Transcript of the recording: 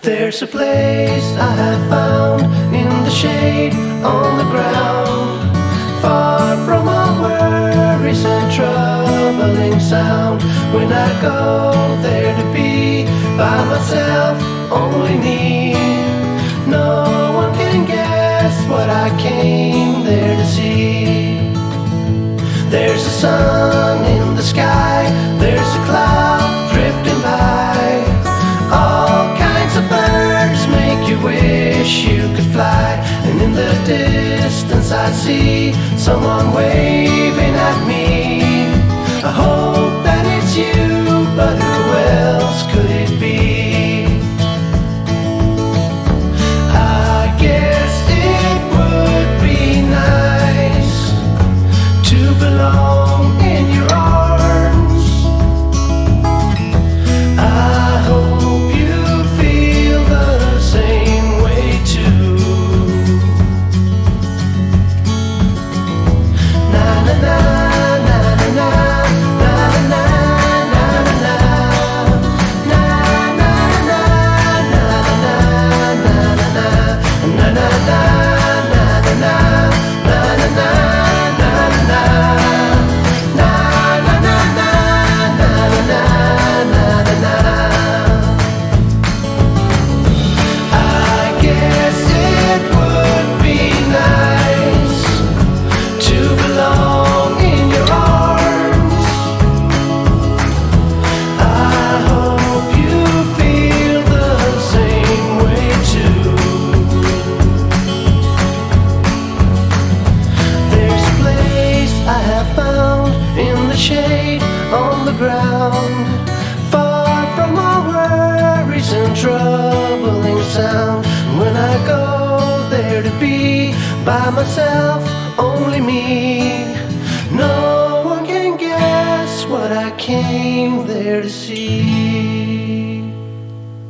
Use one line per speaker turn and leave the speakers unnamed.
There's a place I have found in the shade on the ground, far from all worries and troubling sound. When I go there to be by myself, only me, no one can guess what I came there to see. There's a sun in the sky, there's a cloud drifting by, all kinds of birds make you wish you could fly. And in the distance I see someone waving at me. I hope that it's you, but who else could it be? I guess it would be nice to belong in your arms. I hope you feel the same way too. Na na na na na na na na na na na na na na shade on the ground, far from all worries and troubling sound. When I go there to be by myself, only me, no one can guess what I came there to see.